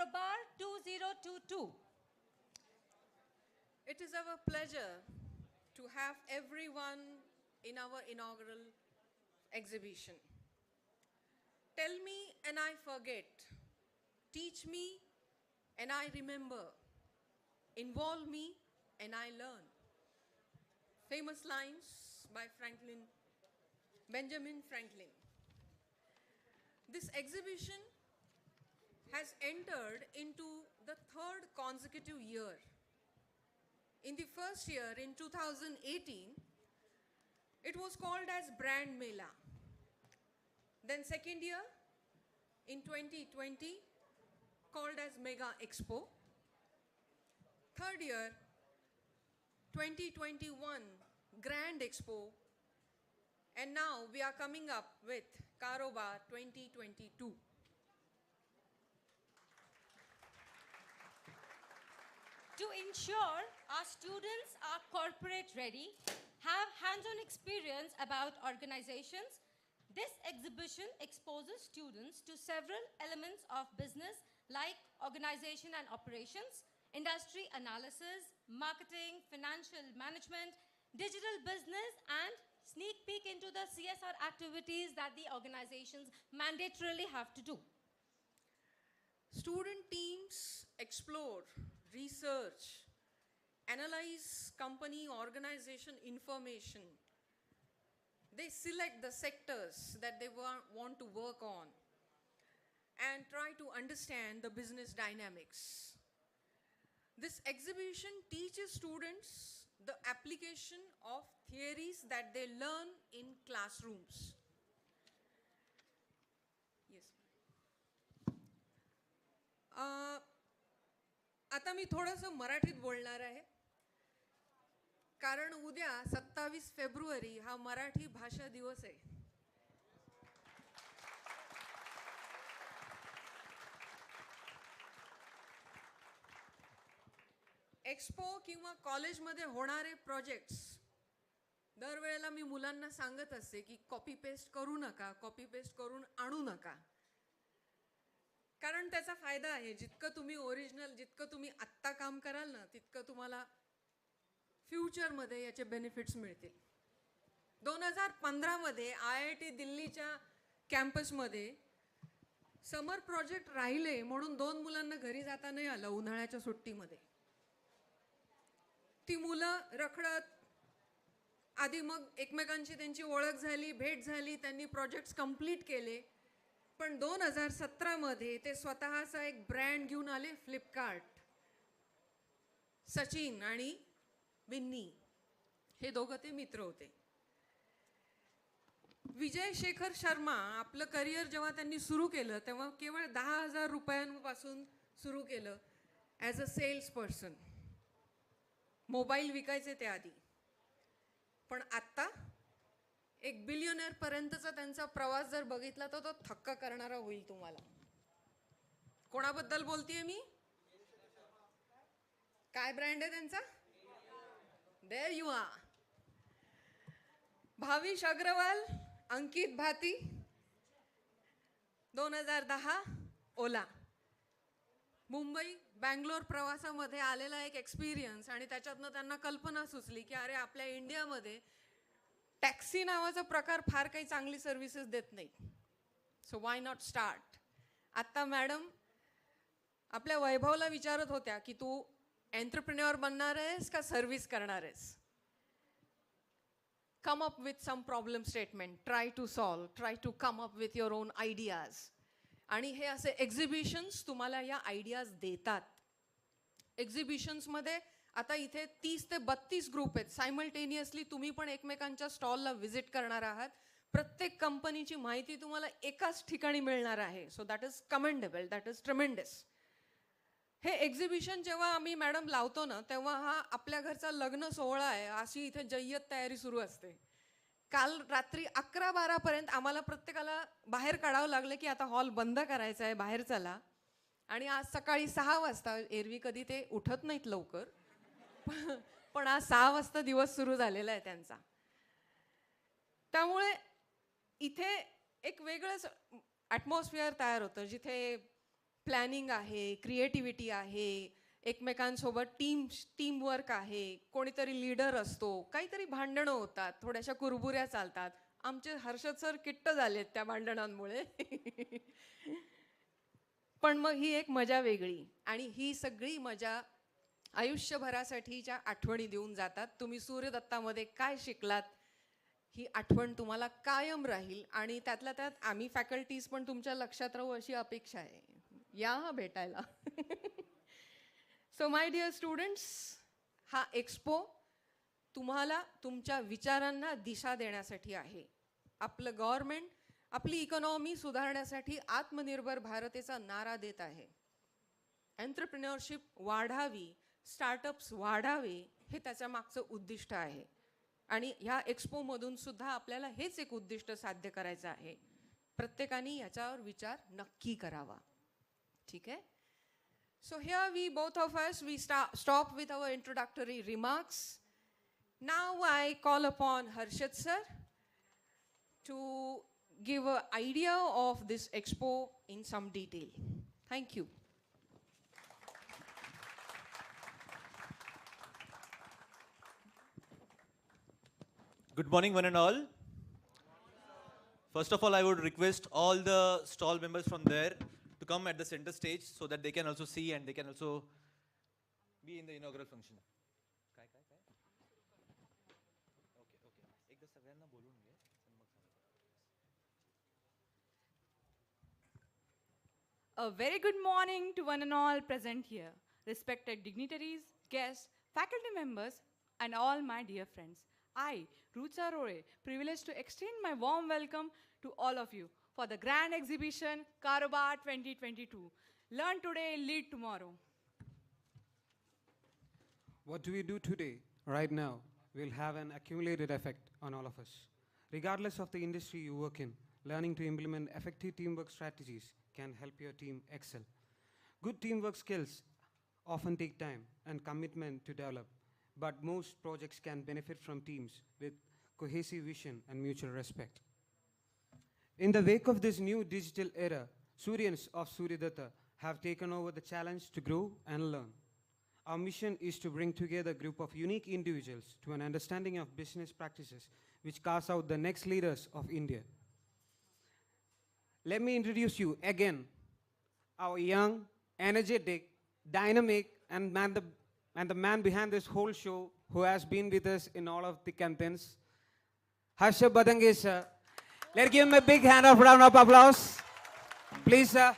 Karobar 2022. It is our pleasure to have everyone in our inaugural exhibition. Tell me and I forget. Teach me and I remember. Involve me and I learn. Famous lines by Benjamin Franklin. This exhibition has entered into the third consecutive year. In the first year, in 2018, it was called as Brand Mela. Then second year, in 2020, called as Mega Expo. Third year, 2021, Grand Expo. And now we are coming up with Karobar 2022. To ensure our students are corporate ready, have hands-on experience about organizations, this exhibition exposes students to several elements of business like organization and operations, industry analysis, marketing, financial management, digital business, and sneak peek into the CSR activities that the organizations mandatorily have to do. Student teams explore, research, analyze company organization information. They select the sectors that they want to work on and try to understand the business dynamics. This exhibition teaches students the application of theories that they learn in classrooms. Yes. आता मी थोडंसं मराठीत बोलणार आहे, कारण उद्या 27 फेब्रुवारी हा मराठी भाषा दिवस आहे. एक्सपो किंवा कॉलेजमध्ये होणारे प्रोजेक्ट्स दरवेळेला मी मुलांना सांगत असते की कॉपी पेस्ट करू नका, कॉपी पेस्ट करून आणू नका, कारण त्याचा फायदा आहे. जितकं तुम्ही ओरिजिनल, जितकं तुम्ही आत्ता काम कराल ना, तितकं तुम्हाला फ्युचरमध्ये याचे बेनिफिट्स मिळतील. 2015 मध्ये IIT दिल्लीच्या कॅम्पसमध्ये समर प्रोजेक्ट राहिले म्हणून 2 मुलांना घरी जाता नाही आलं उन्हाळ्याच्या सुट्टीमध्ये. ती मुलं रखडत आधी मग एकमेकांची त्यांची ओळख झाली, भेट झाली, त्यांनी प्रोजेक्ट्स कंप्लीट केले. पण 2017 मध्ये ते स्वतःचा एक ब्रँड घेऊन आले, फ्लिपकार्ट. सचिन आणि विन्नी हे दोघं ते मित्र होते. विजय शेखर शर्मा आपलं करिअर जेव्हा त्यांनी सुरू केलं तेव्हा केवळ 10,000 रुपयांपासून सुरू केलं as a sales person. Mobile विकायचे ते आधी, पण आत्ता एक बिलियनर पर्यंतचा त्यांचा प्रवास जर बघितला तर तो थक्क करणारा होईल तुम्हाला. कोणाबद्दल बोलतेय मी? काय ब्रँड आहे त्यांचा? There you are. Bhavish Aggarwal, Ankit Bhati, 2010 ओला. मुंबई बँगलोर प्रवासामध्ये आलेला एक एक्सपिरियन्स आणि त्याच्यातनं त्यांना कल्पना सुचली की अरे आपल्या इंडियामध्ये टॅक्सी नावाचा प्रकार फार काही चांगली सर्व्हिसेस देत नाही. सो वाय नॉट स्टार्ट. आत्ता मॅडम आपल्या वैभवला विचारत होत्या की तू एंटरप्रेन्युअर बनणार आहेस का सर्व्हिस करणार आहेस? Come up with some problem statement, try to solve, try to come up with your own ideas. आणि हे असे एक्झिबिशन्स तुम्हाला या आयडियाज देतात. एक्झिबिशन्समध्ये आता इथे 30 ते 32 ग्रुप आहेत. सायमल्टेनियसली तुम्ही पण एकमेकांच्या स्टॉलला व्हिजिट करणार आहात. प्रत्येक कंपनीची माहिती तुम्हाला एकाच ठिकाणी मिळणार आहे. So that is commendable, that is tremendous. हे एक्झिबिशन जेव्हा आम्ही मॅडम लावतो ना, तेव्हा हा आपल्या घरचा लग्न सोहळा आहे अशी इथे जय्यत तयारी सुरू असते. काल रात्री 11-12 पर्यंत आम्हाला प्रत्येकाला बाहेर काढावं लागलं की आता हॉल बंद करायचा आहे, बाहेर चला. आणि आज सकाळी 6 वाजता, एरवी कधी ते उठत नाहीत लवकर, पण आज 6 वाजता दिवस सुरू झालेला आहे त्यांचा. त्यामुळे इथे एक वेगळंच ॲटमॉस्फिअर तयार होतं जिथे प्लॅनिंग आहे, क्रिएटिव्हिटी आहे, एकमेकांसोबत टीमवर्क आहे, कोणीतरी लीडर असतो, काहीतरी भांडणं होतात, थोड्याशा कुरबुऱ्या चालतात. आमचे हर्षद सर किट्ट झालेत त्या भांडणांमुळे. पण मग ही एक मजा वेगळी, आणि ही सगळी मजा आयुष्यभरासाठीच्या आठवणी देऊन जातात. तुम्ही सूर्यदत्तामध्ये काय शिकलात ही आठवण तुम्हाला कायम राहील, आणि त्यातल्या त्यात आम्ही फॅकल्टीज पण तुमच्या लक्षात राहू अशी अपेक्षा आहे. या भेटायला. सो माय डिअर स्टुडंट्स, हा एक्सपो तुम्हाला तुमच्या विचारांना दिशा देण्यासाठी आहे. आपलं गव्हर्नमेंट आपली इकॉनॉमी सुधारण्यासाठी आत्मनिर्भर भारताचा नारा देत आहे. एंटरप्रिन्योरशिप वाढावी, स्टार्टअप्स वाढावे, हे त्याच्या मागचं उद्दिष्ट आहे. आणि ह्या एक्सपोमधून सुद्धा आपल्याला हेच एक उद्दिष्ट साध्य करायचं आहे. प्रत्येकाने याच्यावर विचार नक्की करावा. ठीक आहे? So here we both of us we stop with our introductory remarks. Now I call upon Harshad sir to give an idea of this expo in some detail. Thank you. Good morning, one and all. First of all, I would request all the stall members from there to come at the center stage so that they can also see and they can also be in the inaugural function. एकदा सगळ्यांना बोलून घे. A very good morning to one and all present here, respected dignitaries, guests, faculty members, and all my dear friends. I, Rucha Roy, privileged to extend my warm welcome to all of you for the grand exhibition Karobar 2022. Learn today, lead tomorrow. What do we do today, right now, will have an accumulated effect on all of us. Regardless of the industry you work in, learning to implement effective teamwork strategies can help your team excel. Good teamwork skills often take time and commitment to develop, but most projects can benefit from teams with cohesive vision and mutual respect. In the wake of this new digital era, Suryans of Suryadatta have taken over the challenge to grow and learn. Our mission is to bring together a group of unique individuals to an understanding of business practices which carves out the next leaders of India. Let me introduce you again, our young, energetic, dynamic, and the man behind this whole show who has been with us in all of the campaigns, Harsha Badange, sir. Let's give him a big round of applause. Please, sir.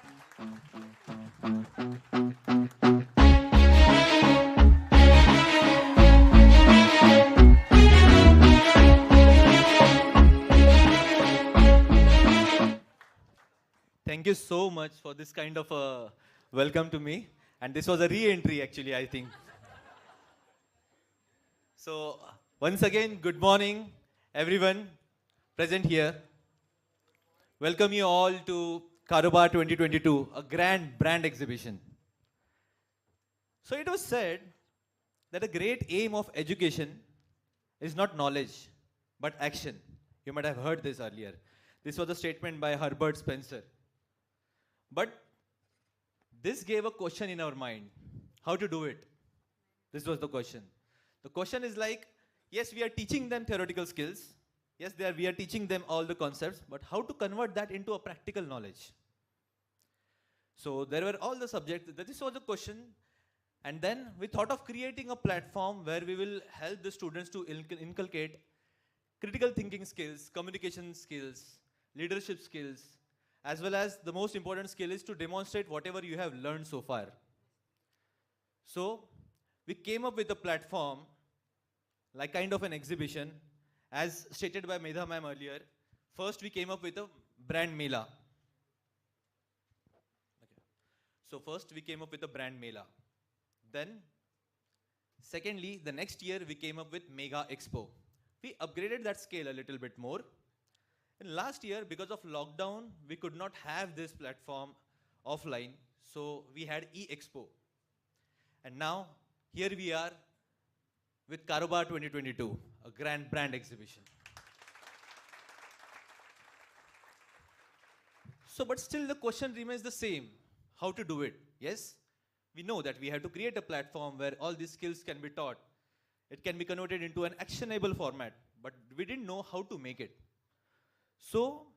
Thank you so much for this kind of a welcome to me. And this was a re-entry actually, I think. So, once again, good morning, everyone present here. Welcome you all to Karobar 2022, a grand brand exhibition. So, it was said that a great aim of education is not knowledge, but action. You might have heard this earlier. This was a statement by Herbert Spencer. But this gave a question in our mind. How to do it? This was the question. The question is like, yes, we are teaching them theoretical skills. Yes, we are teaching them all the concepts, but how to convert that into a practical knowledge? So there were all the subjects. This was the question. And then we thought of creating a platform where we will help the students to inculcate critical thinking skills, communication skills, leadership skills, as well as the most important skill is to demonstrate whatever you have learned so far. So we came up with a platform, like kind of an exhibition, as stated by Medha ma'am earlier. First we came up with a brand mela. Okay. So first we came up with a brand mela. Then secondly, the next year we came up with Mega Expo. We upgraded that scale a little bit more. And last year, because of lockdown, we could not have this platform offline, so we had E-Expo. And now, here we are with Karobar 2022, a grand brand exhibition. So, but still the question remains the same. how to do it. Yes, we know that we have to create a platform where all these skills can be taught. It can be converted into an actionable format, but we didn't know how to make it. So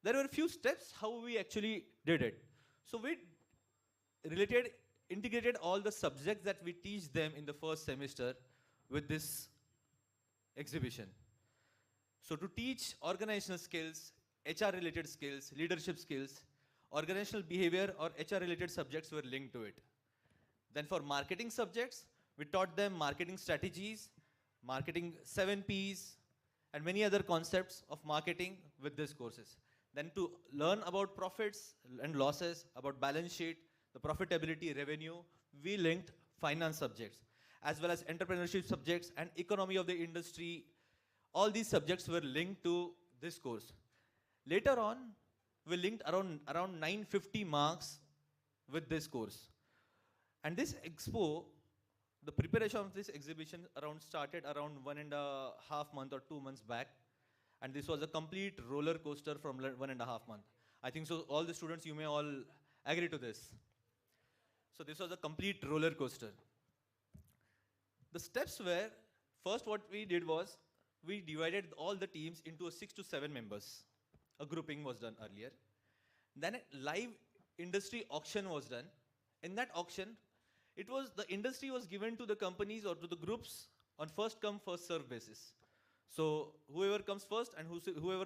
there were a few steps how we actually did it. So we integrated all the subjects that we teach them in the first semester with this exhibition. So to teach organizational skills, HR related skills, leadership skills, organizational behavior or HR related subjects were linked to it. Then for marketing subjects, we taught them marketing strategies, marketing 7 Ps, and many other concepts of marketing with these courses. Then to learn about profits and losses, about balance sheet, the profitability, revenue, we linked finance subjects, as well as entrepreneurship subjects and economy of the industry. All these subjects were linked to this course. Later on, we linked around 950 marks with this course. And this expo, the preparation of this exhibition started around 1.5 months or 2 months back. And this was a complete roller coaster from 1.5 months. I think so all the students, you may all agree to this. So this was a complete roller coaster. The steps were, first what we did was, we divided all the teams into 6 to 7 members. A grouping was done earlier. Then a live industry auction was done. In that auction, the industry was given to the companies or to the groups on first come, first serve basis. So whoever comes first and whoever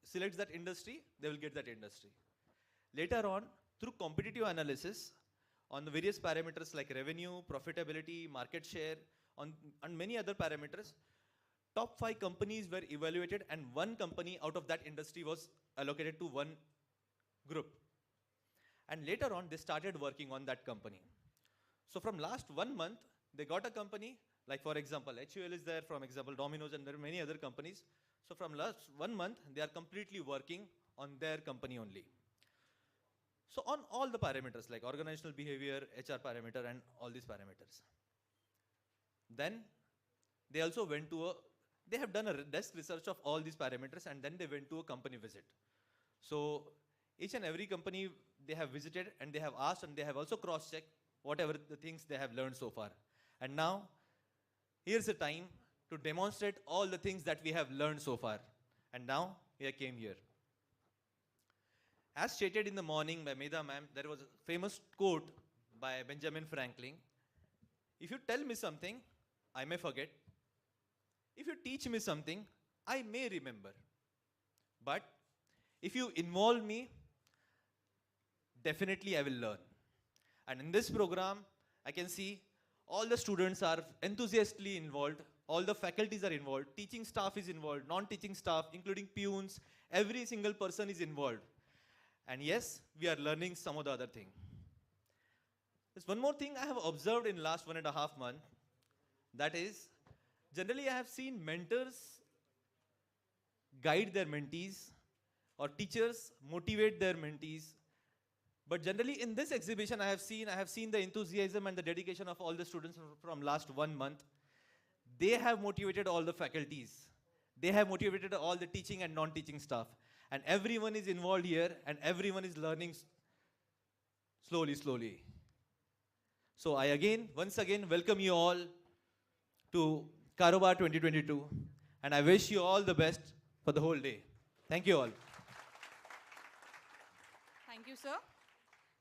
selects that industry, they will get that industry. Later on, through competitive analysis on the various parameters like revenue, profitability, market share, and many other parameters, top 5 companies were evaluated and one company out of that industry was allocated to one group. And later on, they started working on that company. So from last 1 month, they got a company, like for example, HUL is there, from example, Domino's, and there are many other companies. So from last 1 month, they are completely working on their company only. So on all the parameters like organizational behavior, HR parameter, and all these parameters. Then they also went to they have done a desk research of all these parameters, and then they went to a company visit. So each and every company they have visited, and they have asked, and they have also cross-checked whatever the things they have learned so far. And now, here's the time to demonstrate all the things that we have learned so far. And now, we came here. As stated in the morning by Medha ma'am, there was a famous quote by Benjamin Franklin. If you tell me something, I may forget. If you teach me something, I may remember. But if you involve me, definitely I will learn. And in this program, I can see all the students are enthusiastically involved, all the faculties are involved, teaching staff is involved, non-teaching staff, including peons, every single person is involved. And yes, we are learning some of the other thing. There's one more thing I have observed in last 1.5 months. That is, generally I have seen mentors guide their mentees or teachers motivate their mentees. But generally in this exhibition I have seen the enthusiasm and the dedication of all the students from last 1 month. They have motivated all the faculties. They have motivated all the teaching and non-teaching staff. And everyone is involved here and everyone is learning slowly. So I once again welcome you all to Karobar 2022, and I wish you all the best for the whole day. Thank you all. Thank you, sir.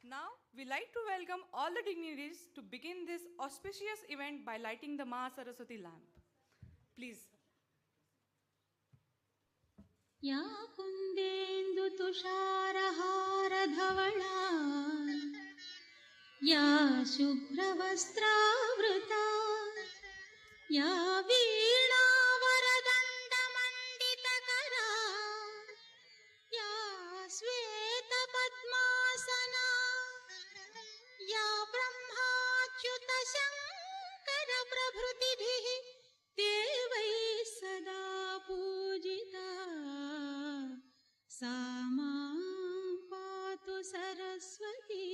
Now, we like to welcome all the dignitaries to begin this auspicious event by lighting the Maha Saraswati lamp. Please. या कुन्देन्दु तुषारहारधवला या शुभ्रवस्त्रावृता या वीणावरदण्डमण्डितकरा या श्वेतपद्मासना या ब्रह्माच्युतशङ्करप्रभृतिभिः देवैः सदा पूजिता सा मां पातु सरस्वती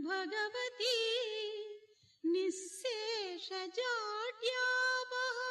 भगवती निःशेषजाड्यापहा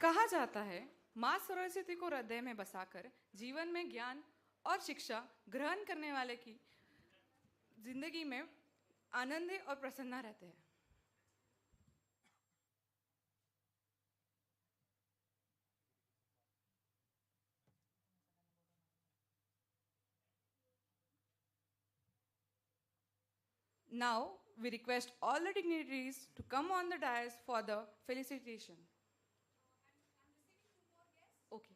कहा जाता है माँ सरस्वती को हृदय में बसाकर जीवन में ज्ञान और शिक्षा ग्रहण करने वाले की जिंदगी में आनंदी और प्रसन्ना रहते हैं. Now we request all the dignitaries to come on the dais for the felicitation. Okay.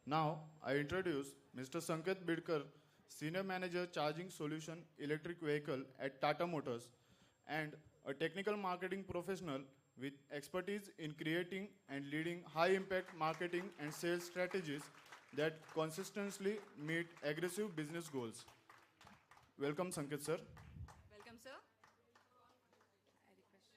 Now, I introduce Mr. Sanket Bidkar, Senior Manager Charging Solution Electric Vehicle at Tata Motors, and a technical marketing professional with expertise in creating and leading high-impact marketing and sales strategies that consistently meet aggressive business goals. Welcome, Sanket sir. Welcome, sir. I request.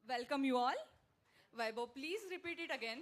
Welcome you all. Vaibhav, please repeat it again.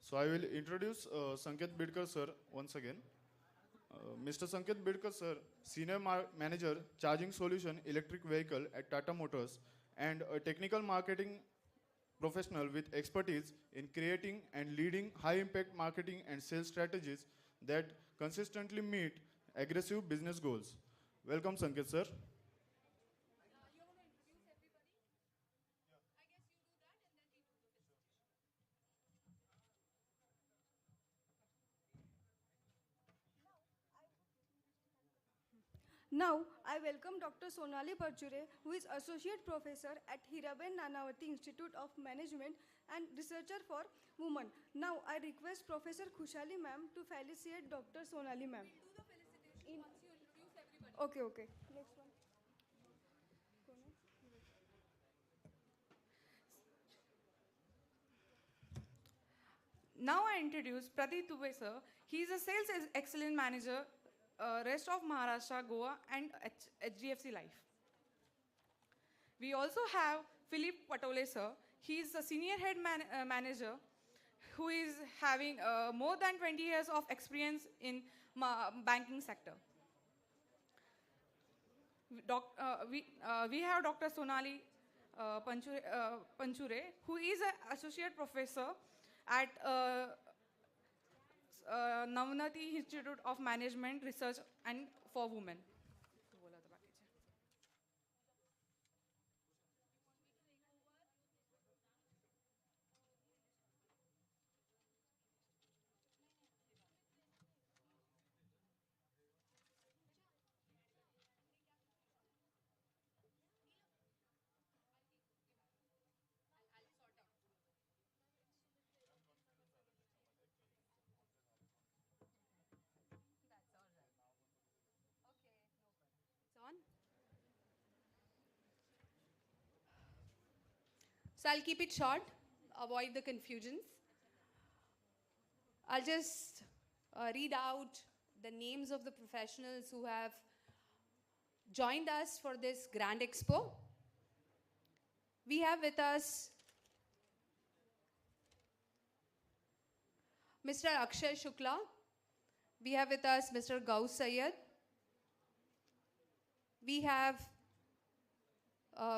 So I will introduce Sanket Bidkar sir once again. Mr. Sanket Bidkar sir, Senior Manager Charging Solution Electric Vehicle at Tata Motors, and a technical marketing professional with expertise in creating and leading high-impact marketing and sales strategies that consistently meet aggressive business goals. Welcome, Sanket sir. Now, I welcome Dr. Sonali Parchure, who is Associate Professor at Hiraben Nanavati Institute of Management and Researcher for Women. Now, I request Professor Khushali ma'am to felicitate Dr. Sonali ma'am. Okay, okay. Next one. Now I introduce Pradeep Dubey sir. He is a sales excellence manager, rest of Maharashtra, Goa, and HDFC Life. We also have Philip Patole sir. He is a senior head manager who is having more than 20 years of experience in banking sector. We have Dr. Sonali Panchure, who is an associate professor at Navnati Institute of Management Research and for Women. On. So I'll keep it short, avoid the confusions. I'll just read out the names of the professionals who have joined us for this Grand Expo. We have with us Mr. Akshay Shukla. We have with us Mr. Gaus Sayed. We have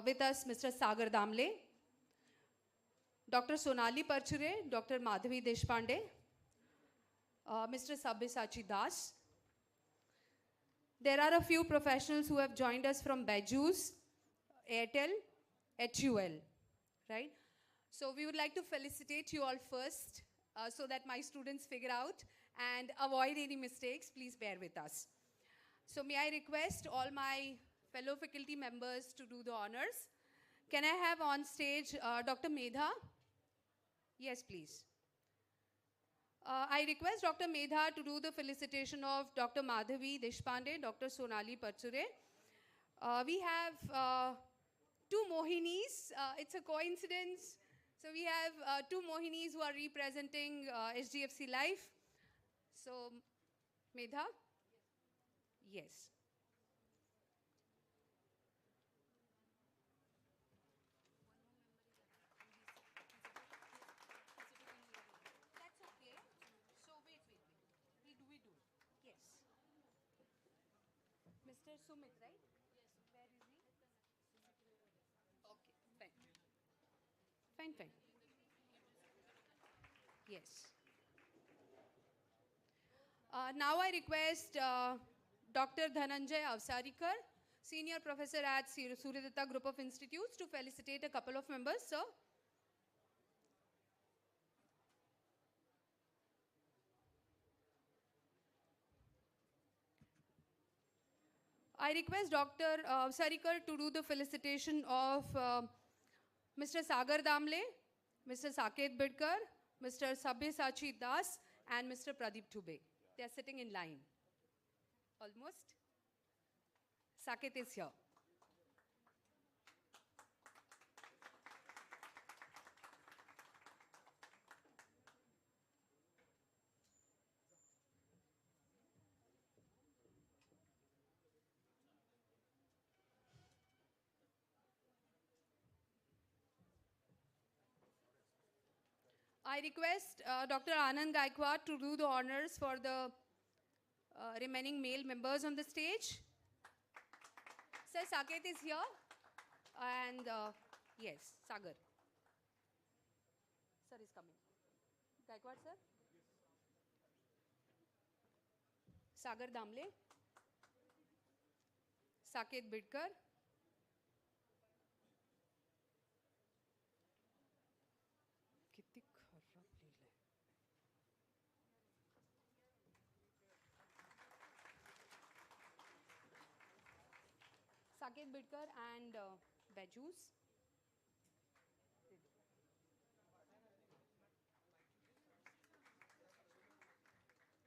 with us Mr. Sagar Damle, Dr. Sonali Parchure, Dr. Madhavi Deshpande, Mr. Sabyasachi Das. There are a few professionals who have joined us from Bajus, Airtel, HUL, right? So we would like to felicitate you all first so that my students figure out and avoid any mistakes. Please bear with us. So may I request all my fellow faculty members to do the honors. Can I have on stage Dr. Medha? Yes, please. I request Dr. Medha to do the felicitation of Dr. Madhavi Deshpande, Dr. Sonali Parchure. We have two Mohinis. It's a coincidence. So we have two Mohinis who are representing HDFC Life. So, Medha? Yes. That's okay. So wait. We do. Yes. Mr. Sumit, right? Yes. Where is he? Okay, fine. Yes. Now I request Dr. Dhananjay Avsarikar, Senior Professor at Suraydatta Group of Institutes, to felicitate a couple of members, sir. I request Dr. Avsarikar to do the felicitation of Mr. Sagar Damle, Mr. Saket Bidkar, Mr. Sabyasachi Das, and Mr. Pradeep Dubey. They are sitting in line. Almost. Saket is here. I request Dr. Anand Gaikwad to do the honors for the remaining male members on the stage. Sir, Saket is here. And yes, Sagar. Sir is coming. Gaikwad, sir. Sagar Damle. Saket Bidkar. Saket Bidkar and Bajus.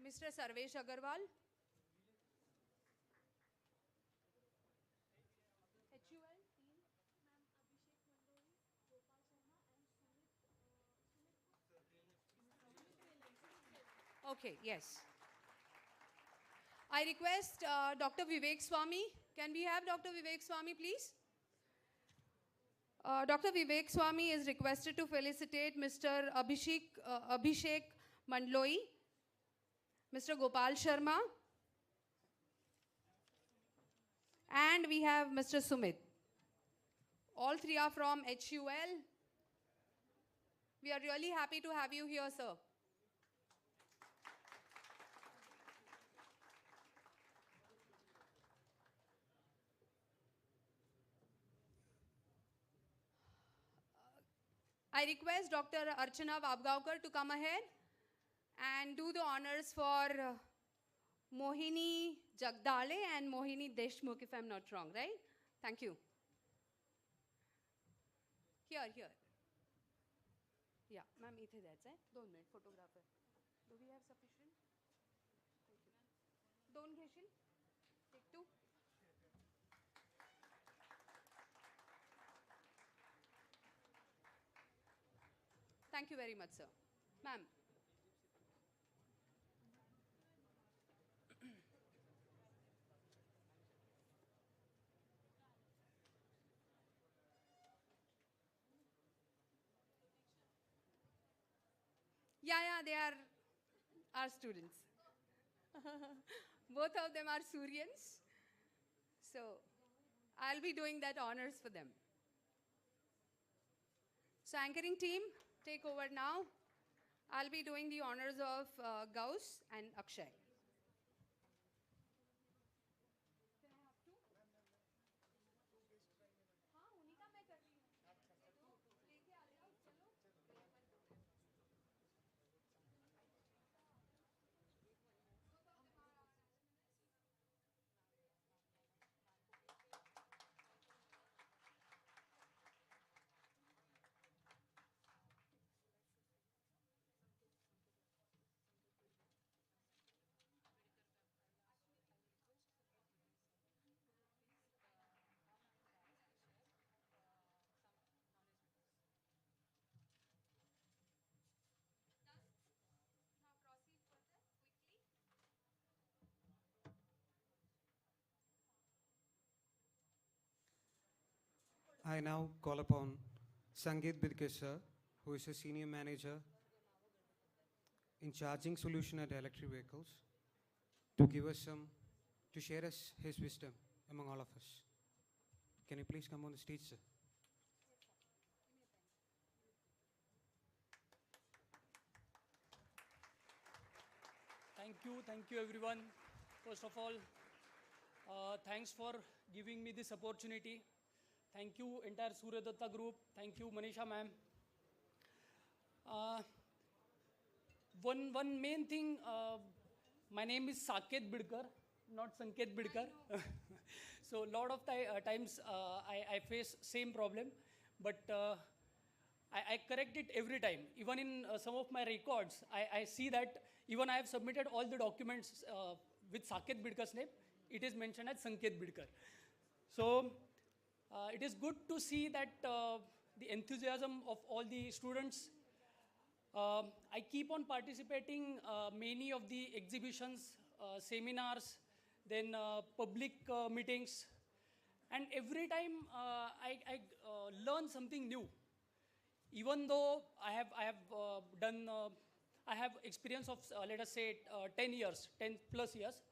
Mr. Sarvesh Agarwal. HUL team. Okay, yes. I request Dr. Vivek Swami. Can we have Dr. Vivek Swami, please? Dr. Vivek Swami is requested to felicitate Mr. Abhishek Mandloi, Mr. Gopal Sharma, and we have Mr. Sumit. All three are from HUL. We are really happy to have you here, sir. I request Dr. Archana Vabgaonkar to come ahead and do the honors for Mohini Jagdale and Mohini Deshmukh, if I'm not wrong, right? Thank you. Here. Yeah, ma'am, इथे द्यायचं आहे. 2 minute, photographer. Do we have sufficient? Thank you. 2 घेशील? Take 2. Thank you very much, sir. Ma'am. Yeah, they are our students. Both of them are Suryans. So I'll be doing that honors for them. So anchoring team, take over now. I'll be doing the honors of Gauss and Akshay. I now call upon Sangeet Bidke sir, who is a senior manager in charging solution at electric vehicles, to share us his wisdom among all of us. Can you please come on the stage, sir? Thank you everyone. First of all, thanks for giving me this opportunity. Thank you entire Suraydatta Group. Thank you Manisha ma'am. One main thing, my name is Saket Bidkar, not Sanket Bidkar. So lot of times I face same problem, but I correct it every time. Even in some of my records, I see that even I have submitted all the documents with Saket Bidkar's name, it is mentioned as Sanket Bidkar. So it is good to see that the enthusiasm of all the students. I keep on participating many of the exhibitions, seminars, then public meetings, and every time I learn something new. Even though I have experience of let us say 10 years, 10 plus years.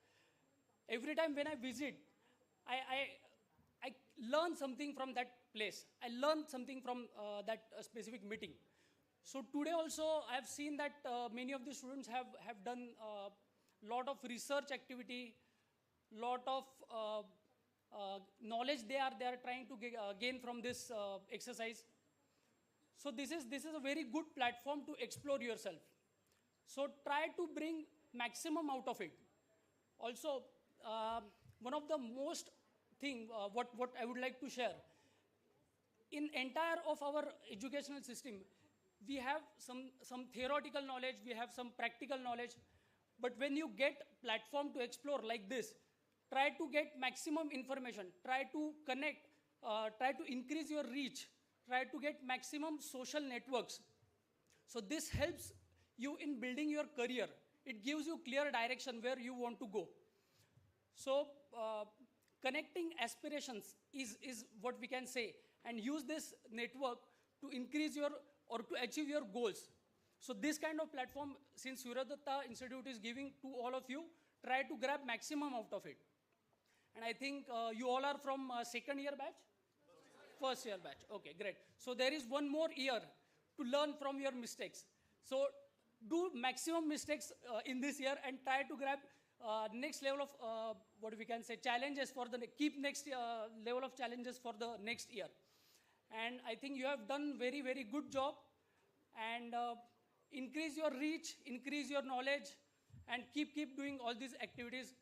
Every time when I visit, I learn something from that place. I learn something from that specific meeting. So today also I have seen that many of the students have done a lot of research activity, lot of knowledge they are trying to gain from this exercise. So this is a very good platform to explore yourself. So try to bring maximum out of it. Also, one of the most thing what I would like to share, in entire of our educational system, we have some theoretical knowledge, we have some practical knowledge, but when you get platform to explore like this, try to get maximum information, try to connect, try to increase your reach, try to get maximum social networks. So this helps you in building your career. it gives you clear direction where you want to go. So connecting aspirations is what we can say, and use this network to increase your or to achieve your goals. So this kind of platform, since Suryadatta Institute is giving to all of you, try to grab maximum out of it. And I think you all are from second year batch? First year batch. Okay, great. So there is one more year to learn from your mistakes. So do maximum mistakes in this year and try to grab next level of what we can say challenges for the keep next level of challenges for the next year. And I think you have done very, very good job, and increase your reach, increase your knowledge, and keep doing all these activities.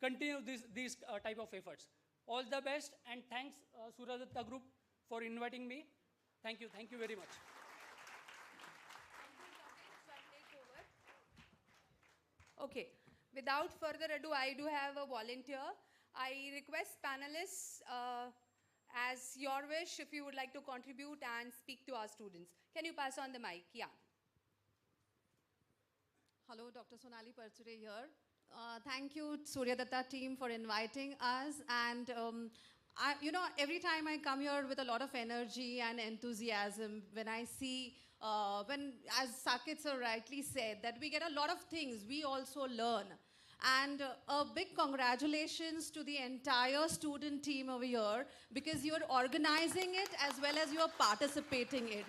Continue these type of efforts. All the best, and thanks Suraydatta Group for inviting me. Thank you very much. Okay, without further ado, I do have a volunteer. I request panelists, as your wish, if you would like to contribute and speak to our students. Can you pass on the mic? Yeah. Hello, Dr. Sonali Parchure here. Thank you, Suryadatta team, for inviting us. And every time I come here with a lot of energy and enthusiasm, when I see, as Saket sir rightly said, that we get a lot of things, we also learn. And a big congratulations to the entire student team over here, because you're organizing it as well as you're participating in it.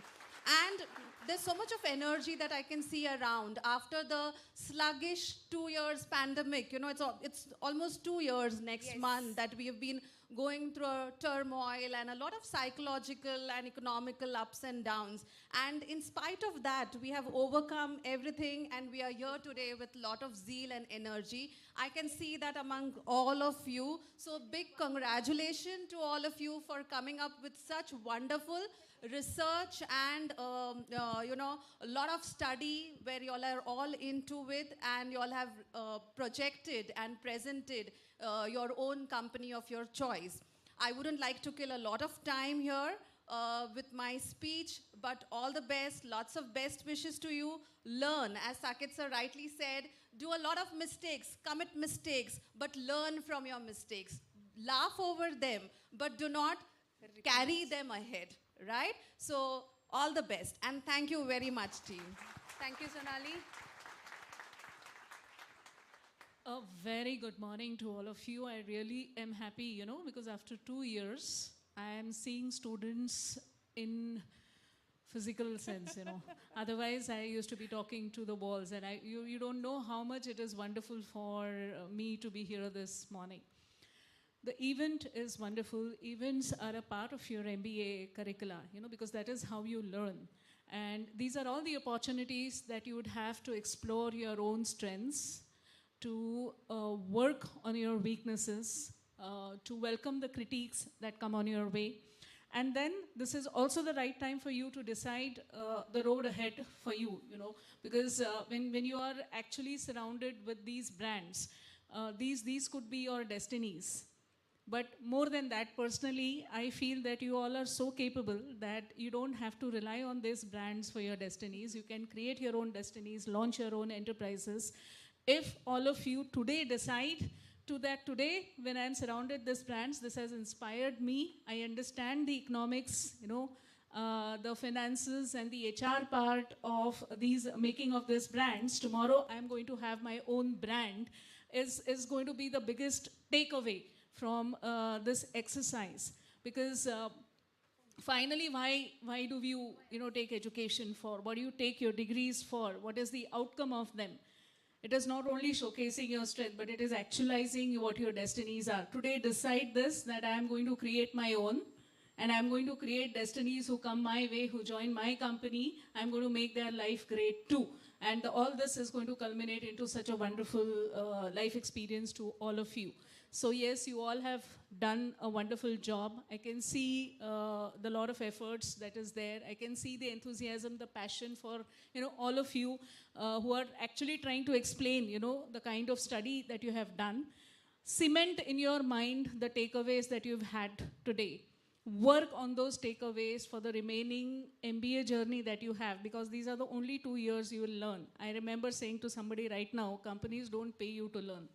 And there's so much of energy that I can see around after the sluggish 2 years pandemic. It's almost 2 years next month that we have been going through a turmoil and a lot of psychological and economical ups and downs. And in spite of that, we have overcome everything, and we are here today with a lot of zeal and energy. I can see that among all of you. So big congratulations to all of you for coming up with such wonderful research and a lot of study where you all are all into it, and you all have projected and presented your own company of your choice. I wouldn't like to kill a lot of time here with my speech, but all the best, lots of best wishes to you. Learn, as Saket sir rightly said, do a lot of mistakes, commit mistakes, but learn from your mistakes. Laugh over them, but do not carry them ahead, right? So all the best, and thank you very much, team. Thank you, Sonali. A very good morning to all of you. I really am happy, because after 2 years, I am seeing students in physical sense, Otherwise, I used to be talking to the walls, and you don't know how much it is wonderful for me to be here this morning. The event is wonderful. Events are a part of your MBA curricula, because that is how you learn. And these are all the opportunities that you would have to explore your own strengths, to work on your weaknesses, to welcome the critiques that come on your way. And then this is also the right time for you to decide the road ahead for you, because when you are actually surrounded with these brands, these could be your destinies. But more than that, personally, I feel that you all are so capable that you don't have to rely on these brands for your destinies. You can create your own destinies, launch your own enterprises. If all of you today decide to that, today, when I'm surrounded these brands, this has inspired me. I understand the economics, the finances and the HR part of these making of these brands. Tomorrow, I'm going to have my own brand is going to be the biggest takeaway from this exercise. Because finally, why do you take education for? What do you take your degrees for? What is the outcome of them? It is not only showcasing your strength, but it is actualizing what your destinies are. Today, decide this, that I am going to create my own, and I am going to create destinies who come my way, who join my company. I am going to make their life great too. And all this is going to culminate into such a wonderful life experience to all of you. So yes, you all have done a wonderful job. I can see the lot of efforts that is there. I can see the enthusiasm, the passion for all of you who are actually trying to explain the kind of study that you have done. Cement in your mind the takeaways that you've had today. work on those takeaways for the remaining MBA journey that you have, because these are the only 2 years you will learn. I remember saying to somebody right now, companies don't pay you to learn.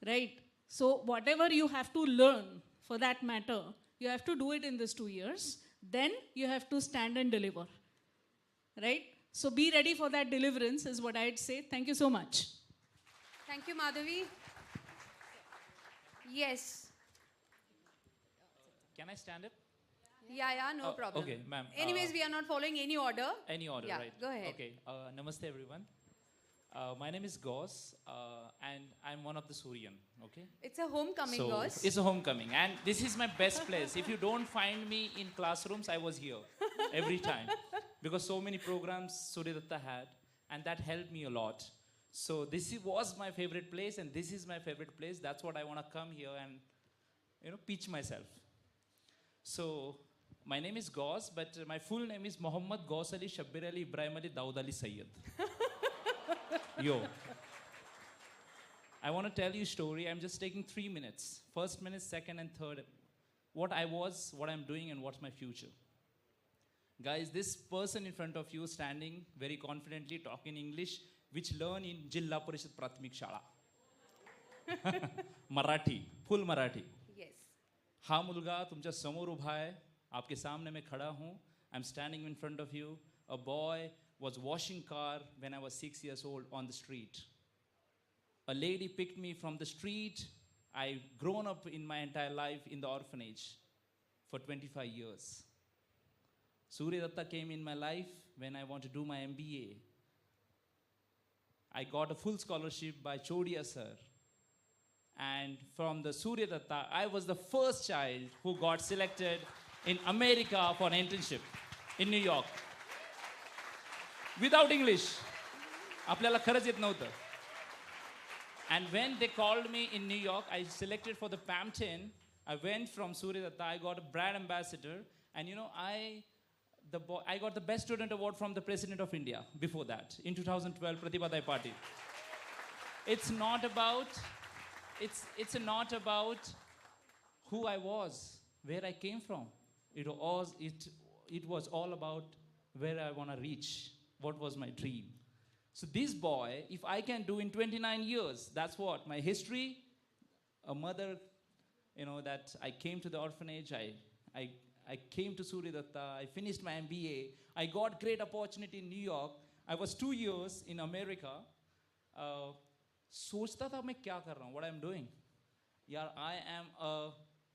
Right? So whatever you have to learn, for that matter, you have to do it in these 2 years. Then you have to stand and deliver. Right? So be ready for that deliverance is what I'd say. Thank you so much. Thank you, Madhavi. Yes. Can I stand up? Yeah, no problem. Okay, ma'am. Anyways, we are not following any order. Any order, Yeah, right? go ahead. Okay. Namaste, everyone. My name is Gauss, and I'm one of the Suryan. Okay. It's a homecoming, So Gauss. it's a homecoming, and this is my best place. If you don't find me in classrooms, I was here every time, because so many programs Suryadatta had, and that helped me a lot. So was my favorite place, and this is my favorite place. That's what I want to come here and pitch myself. So my name is Gauss, but my full name is Muhammad Gauss Ali Shabbir Ali Ibrahim Ali Daud Ali Sayyid. Yo. I want to tell you a story. I'm just taking 3 minutes. First minute, second and third. What I was, what I'm doing, and what's my future. Guys, this person in front of you standing very confidently talking English, which learn in Jilla Parishad Prathmik Shala. Marathi, full Marathi. Yes. हा मुलगा तुमच्या समोर उभा आहे आपके सामने मैं खड़ा हूँ I'm standing in front of you. A boy was washing car when I was 6 years old on the street. A lady picked me from the street. I've grown up in my entire life in the orphanage for 25 years. Suryadatta came in my life when I want to do my MBA. I got a full scholarship by Chodia sir. And from the Suryadatta, I was the first child who got selected in America for an internship in New York. Without English. आपल्याला खरंच येत नव्हतं. And when they called me in New York, I selected for the PAM 10. I went from Suryadatta, I got a brand ambassador. And I got the best student award from the President of India before that, in 2012, Pratibha Dai Patil. It's not about who I was, where I came from. It was all about where I want to reach, what was my dream. So this boy, if I can do in 29 years, that's what, my history, a mother, that I came to the orphanage, I came to Suryadatta, I finished my MBA, I got great opportunity in New York, I was 2 years in America. सोचता था मैं क्या कर रहा हूँ, what I'm doing. यार, I am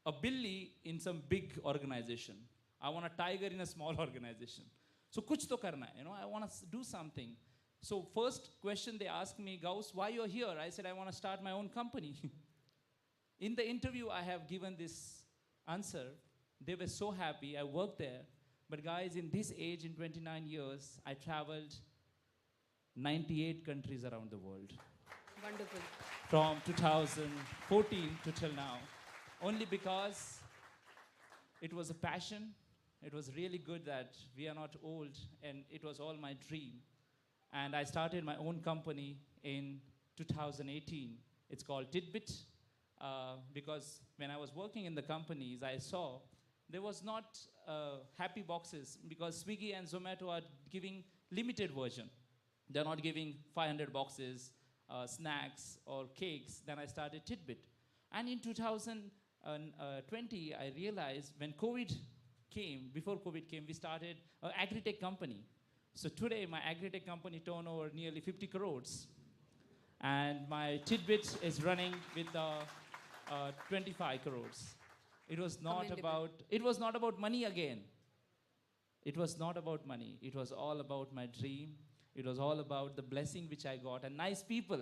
a billy in some big organization. I want a tiger in a small organization. So कुछ तो करना है, I want to do something. So first question they asked me, Gauss, why you're here? I said, I want to start my own company. In the interview, I have given this answer. They were so happy. I worked there. But guys, in this age, in 29 years, I traveled 98 countries around the world. Wonderful. From 2014 to till now. Only because it was a passion. It was really good that we are not old, and it was all my dream. And I started my own company in 2018. It's called Tidbit, because when I was working in the companies, I saw there was not happy boxes, because Swiggy and Zomato are giving limited version. They're not giving 500 boxes, snacks or cakes. Then I started Tidbit. And in 2020, I realized when before COVID came, we started an agri-tech company. So today, my agri-tech company turnover nearly 50 crores. And my Tidbit is running with 25 crores. It was not about money again. It was not about money. It was all about my dream. It was all about the blessing which I got. And nice people,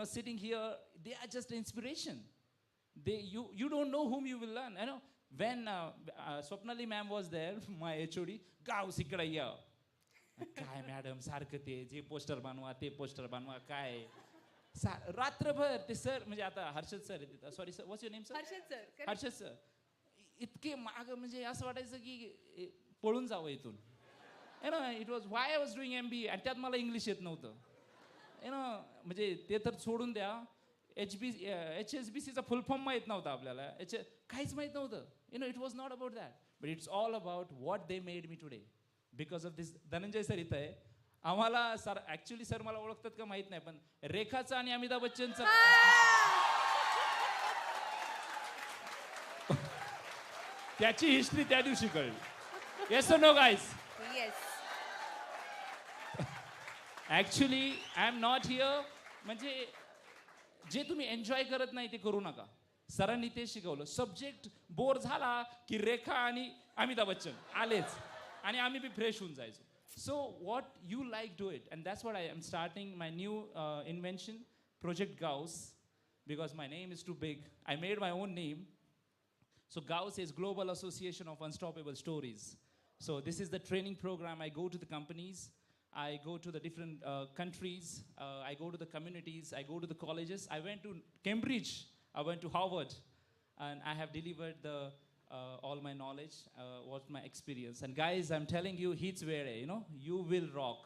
sitting here, they are just inspiration. You don't know whom you will learn. When Swapnali ma'am was there, my HOD, Gauss ikkada ya. काय madam सारखं ते जे poster बनवा ते poster बनवा काय रात्रभर ते sir म्हणजे आता हर्षद सर आहे sorry sir what's your name sir Harshad sir इतके माग म्हणजे असं वाटायचं की पळून जावं इथून it was Y I was doing MBA आणि त्यात मला इंग्लिश येत नव्हतं म्हणजे ते तर सोडून द्या HSBCचा फुल फॉर्म माहीत नव्हता आपल्याला, काहीच माहीत नव्हतं. It was not about that, but it's all about what they made me today. Because of this. Dhananjay sir इथं आहे. आम्हाला सर ॲक्च्युली सर मला ओळखतात का माहीत नाही, पण रेखाचं आणि अमिताभ बच्चनचं त्याची हिस्ट्री त्या दिवशी कळली. Yes or no guys? Yes. Actually I am not here. म्हणजे जे तुम्ही एन्जॉय करत नाही ते करू नका. सरांनी ते शिकवलं. सब्जेक्ट बोर झाला की रेखा आणि अमिताभ बच्चन आलेच, आणि आम्ही बी फ्रेश होऊन जायचो. So what you like, do it. And that's what I am starting my new invention, Project Gauss, because my name is too big. I made my own name. So Gauss is Global Association of Unstoppable Stories. So this is the training program. I go to the companies, I go to the different countries, I go to the communities, I go to the colleges. I went to Cambridge, I went to Harvard, and I have delivered the all my knowledge, what's my experience. And guys, I'm telling you, hits where, you will rock.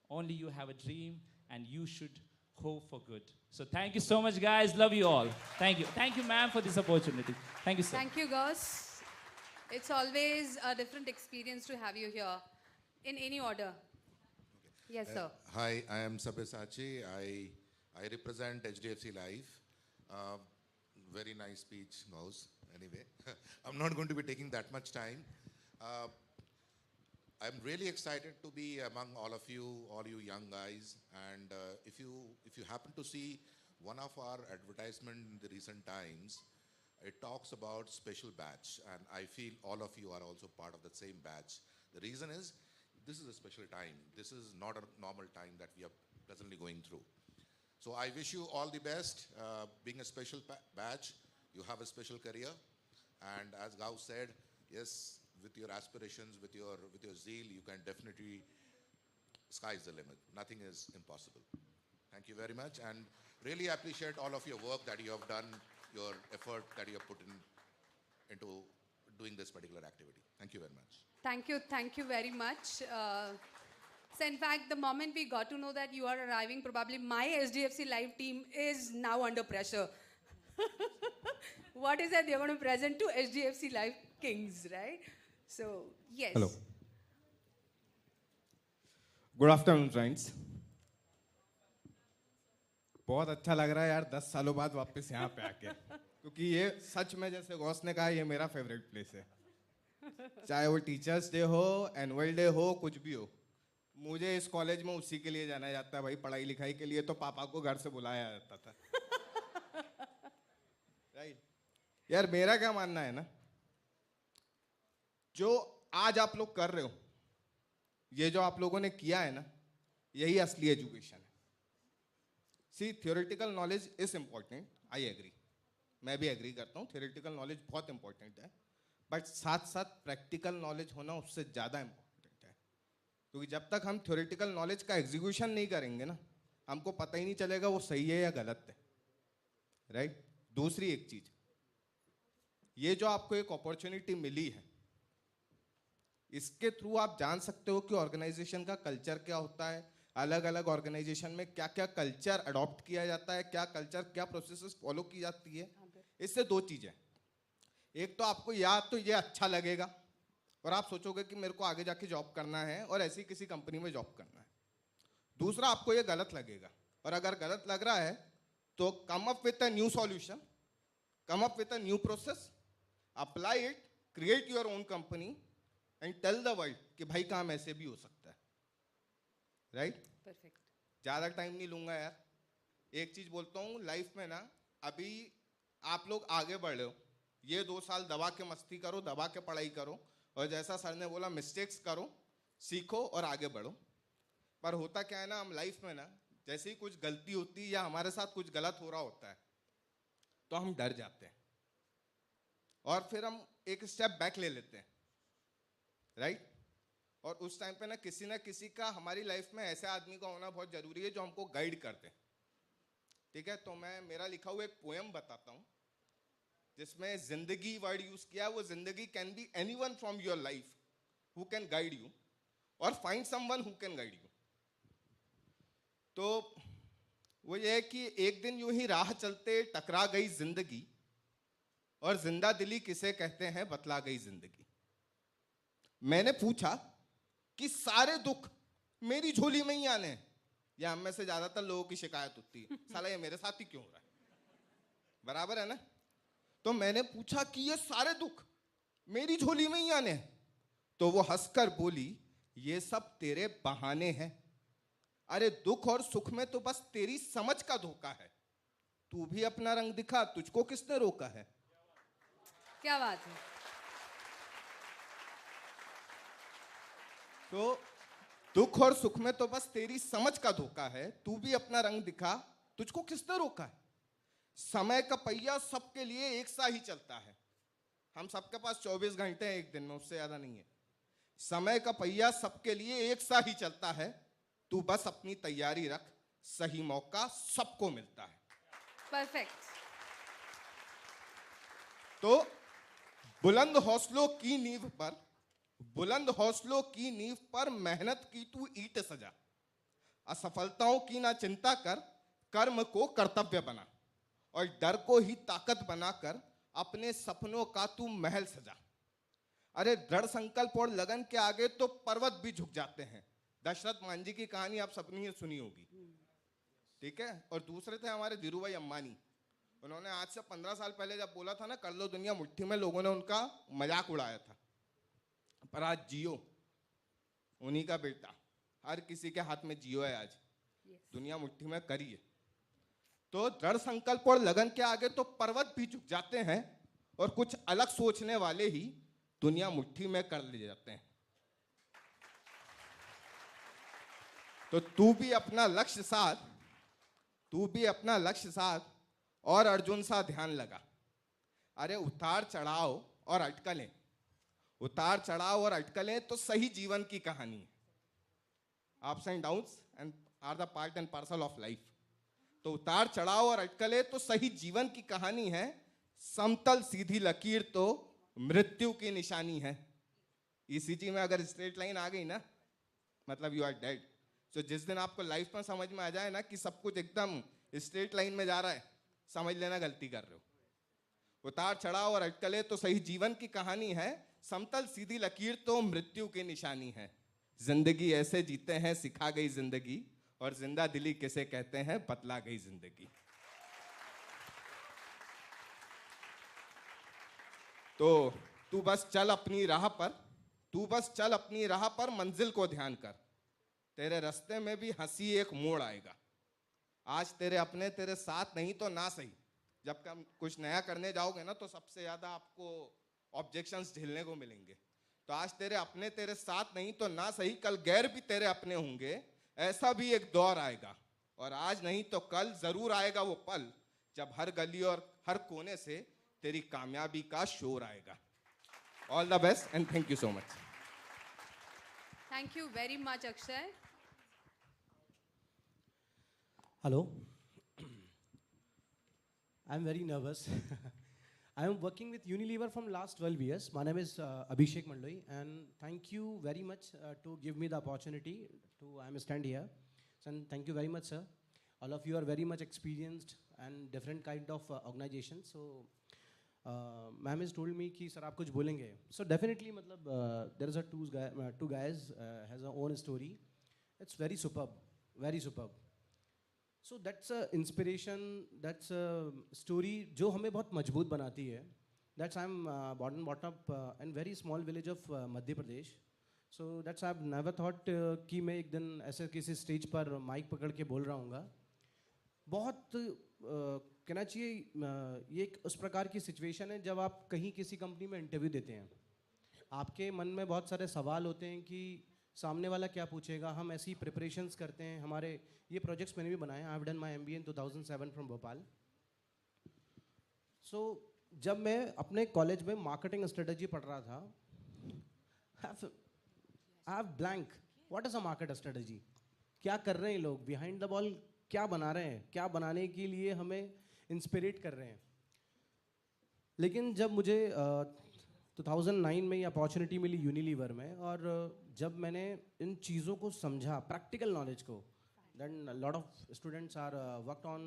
Only you have a dream, and you should hope for good. So thank you so much, guys. Love you all. Thank you. Thank you, ma'am, for this opportunity. Thank you, sir. Thank you, Gus. It's always a different experience to have you here. In any order. Yes, sir. Hi, I am Sabyasachi. I represent HDFC Life. Very nice speech, Gauss. Anyway, I'm not going to be taking that much time. I'm really excited to be among all you young guys. And if you happen to see one of our advertisement in the recent times, it talks about special batch, and I feel all of you are also part of the same batch. The reason is, this is a special time. This is not a normal time that we are presently going through. So I wish you all the best. Being a special batch, you have a special career, and as Gauss said, yes, with your aspirations, with your zeal, you can definitely, sky's the limit. Nothing is impossible. Thank you very much, and really appreciate all of your work that you have done, your effort that you have put into doing this particular activity. Thank you very much. Thank you very much. So in fact, the moment we got to know that you are arriving, probably my SDFC Live team is now under pressure. What is that they're going to present to SDFC Live Kings, right? So, yes. Hello. Good afternoon, friends. बहुत अच्छा लग रहा है यार 10 सालों बाद वापस यहाँ पे आके, क्योंकि ये सच में जैसे गौस ने कहा, ये मेरा फेवरेट प्लेस है. चाहे वो टीचर्स डे हो, एनुअल डे हो, कुछ भी हो, मुझे इस कॉलेज में उसी के लिए जाना जाता है भाई. पढ़ाई लिखाई के लिए तो पापा को घर से बुलाया जाता था. राइट यार, मेरा क्या मानना है ना, जो आज आप लोग कर रहे हो, ये जो आप लोगों ने किया है ना, यही असली एजुकेशन है. See, theoretical knowledge is important, I agree. मैं भी एग्री करता हूँ, थियोरेटिकल नॉलेज बहुत इंपॉर्टेंट है, बट साथ साथ प्रैक्टिकल नॉलेज होना उससे ज़्यादा इंपॉर्टेंट है. क्योंकि जब तक हम थ्योरेटिकल नॉलेज का एग्जीक्यूशन नहीं करेंगे ना, हमको पता ही नहीं चलेगा वो सही है या गलत है. राइट. दूसरी एक चीज, ये जो आपको एक अपॉर्चुनिटी मिली है, इसके थ्रू आप जान सकते हो कि ऑर्गेनाइजेशन का कल्चर क्या होता है, अलग अलग ऑर्गेनाइजेशन में क्या क्या कल्चर अडॉप्ट किया जाता है, क्या कल्चर, क्या प्रोसेसेस फॉलो की जाती है. इससे दो चीजें, एक तो आपको या तो ये अच्छा लगेगा और आप सोचोगे कि मेरे को आगे जाके जॉब करना है और ऐसी किसी कंपनी में जॉब करना है. दूसरा, आपको ये गलत लगेगा, और अगर गलत लग रहा है तो come up with a new solution, come up with a new process, apply it, create your own company and tell the world कि भाई काम ऐसे भी हो सकता है. राइट. परफेक्ट. ज़्यादा टाइम नहीं लूंगा यार. एक चीज बोलता हूँ, लाइफ में ना अभी आप लोग आगे बढ़ रहे हो, ये 2 साल दबा के मस्ती करो, दबा के पढ़ाई करो, और जैसा सर ने बोला मिस्टेक्स करो, सीखो और आगे बढ़ो. पर होता क्या है ना, हम लाइफ में ना जैसे ही कुछ गलती होती है या हमारे साथ कुछ गलत हो रहा होता है तो हम डर जाते हैं और फिर हम एक स्टेप बैक ले लेते हैं. राइट. और उस टाइम पे ना किसी का हमारी लाइफ में ऐसे आदमी का होना बहुत जरूरी है जो हमको गाइड करते हैं. ठीक है. तो मैं मेरा लिखा हुआ एक पोएम बताता हूँ जिसमें जिंदगी वर्ड यूज किया. वो जिंदगी can be anyone from your life who can guide you, और find someone who can guide you. तो वो ये है कि एक दिन यूं ही राह चलते टकरा गई जिंदगी, और जिंदा दिली किसे कहते हैं बतला गई जिंदगी। मैंने पूछा कि सारे दुख मेरी झोली में ही आने हैं। ये हम में से ज्यादातर लोगों की शिकायत होती है, साला ये मेरे साथ ही क्यों हो रहा है, बराबर है ना। तो मैंने पूछा कि ये सारे दुख मेरी झोली में ही आने हैं, तो वो हंसकर बोली ये सब तेरे बहाने हैं। अरे दुख और सुख में तो बस तेरी समझ का धोखा है, तू भी अपना रंग दिखा, तुझको किसने रोका है। क्या बात है। तो दुख और सुख में तो बस तेरी समझ का धोखा है, तू भी अपना रंग दिखा, तुझको किसने रोका है। समय का पहिया सबके लिए एक सा ही चलता है, हम सबके पास 24 घंटे हैं एक दिन में, उससे ज्यादा नहीं है। समय का पहिया सबके लिए एक सा ही चलता है, तू बस अपनी तैयारी रख, सही मौका सबको मिलता है। परफेक्ट। तो बुलंद हौसलों की नींव पर, बुलंद हौसलों की नींव पर मेहनत की तू ईंट सजा, असफलताओं की ना चिंता कर, कर्म को कर्तव्य बना, और डर को ही ताकत बनाकर अपने सपनों का तू महल सजा। अरे दृढ़ संकल्प और लगन के आगे तो पर्वत भी झुक जाते हैं। दशरथ मान जी की कहानी आप सबने ही सुनी होगी, ठीक है। और दूसरे थे हमारे धीरू भाई अंबानी, उन्होंने आज से 15 साल पहले जब बोला था ना कर लो दुनिया मुट्ठी में, लोगों ने उनका मजाक उड़ाया था। पर आज जियो, उन्हीं का बेटा, हर किसी के हाथ में जियो है आज, दुनिया मुट्ठी में करिए। तो दृढ़ संकल्प और लगन के आगे तो पर्वत भी झुक जाते हैं, और कुछ अलग सोचने वाले ही दुनिया मुट्ठी में कर ले जाते हैं। तो तू भी अपना लक्ष्य साध, तू भी अपना लक्ष्य साध, और अर्जुन सा ध्यान लगा। अरे उतार चढ़ाव और अटकलें, उतार चढ़ाव और अटकलें तो सही जीवन की कहानी है। Ups and downs and are the part and parcel of life. तो उतार चढ़ाव और अटकलें तो सही जीवन की कहानी है, समतल सीधी लकीर तो मृत्यु की निशानी है। ईसीजी में अगर स्ट्रेट लाइन आ गई ना, मतलब यू आर डेड। तो जिस दिन आपको लाइफ में समझ में आ जाए ना कि सब कुछ एकदम स्ट्रेट लाइन में जा रहा है, समझ लेना गलती कर रहे हो। उतार चढ़ाव और अटकलें तो सही जीवन की कहानी है, समतल सीधी लकीर तो मृत्यु की निशानी है। जिंदगी ऐसे जीते हैं सिखा गई जिंदगी, और जिंदा दिली किसे कहते हैं बतला गई जिंदगी। तो तू बस चल अपनी राह पर, तू बस चल अपनी राह पर, मंजिल को ध्यान कर, तेरे रास्ते में भी हंसी एक मोड़ आएगा। आज तेरे अपने तेरे साथ नहीं तो ना सही, जब कम कुछ नया करने जाओगे ना तो सबसे ज्यादा आपको ऑब्जेक्शंस झेलने को मिलेंगे। तो आज तेरे अपने तेरे साथ नहीं तो ना सही, कल गैर भी तेरे अपने होंगे, ऐसा भी एक दौर आएगा। और आज नहीं तो कल जरूर आएगा वो पल, जब हर गली और हर कोने से तेरी कामयाबी का शोर आएगा। All the best and thank you so much. Thank you very much, Akshay. Hello. I'm very nervous. I am working with Unilever from last 12 years. My name is Abhishek Mandloi, and thank you very much to give me the opportunity to stand here. And thank you very much, sir. All of you are very much experienced and different kind of organizations. So, ma'am has told me कि sir आप कुछ बोलेंगे. So definitely मतलब there is a two guys has a own story. It's very superb, very superb. So that's a inspiration, that's a story जो हमें बहुत मजबूत बनाती है. That's I'm born and brought up in very small village of Madhya Pradesh. So that's I've never thought कि मैं एक दिन ऐसे किसी स्टेज पर माइक पकड़ के बोल रहा हूँगा. बहुत कहना चाहिए ये एक उस प्रकार की सिचुएशन है जब आप कहीं किसी कंपनी में इंटरव्यू देते हैं, आपके मन में बहुत सारे सवाल होते हैं कि सामने वाला क्या पूछेगा. हम ऐसी प्रिपरेशंस करते हैं. हमारे ये प्रोजेक्ट्स मैंने भी बनाए. I have done my MBA in 2007 from Bhopal. So जब मैं अपने कॉलेज में मार्केटिंग स्ट्रेटजी पढ़ रहा था, I have blank. What is a market strategy? क्या कर रहे हैं लोग बिहाइंड द बॉल? क्या बना रहे हैं? क्या बनाने के लिए हमें इंस्पिरेट कर रहे हैं? लेकिन जब मुझे 2009 में ये अपॉर्चुनिटी मिली यूनिलीवर में, और जब मैंने इन चीज़ों को समझा, प्रैक्टिकल नॉलेज को, then a lot of students are worked on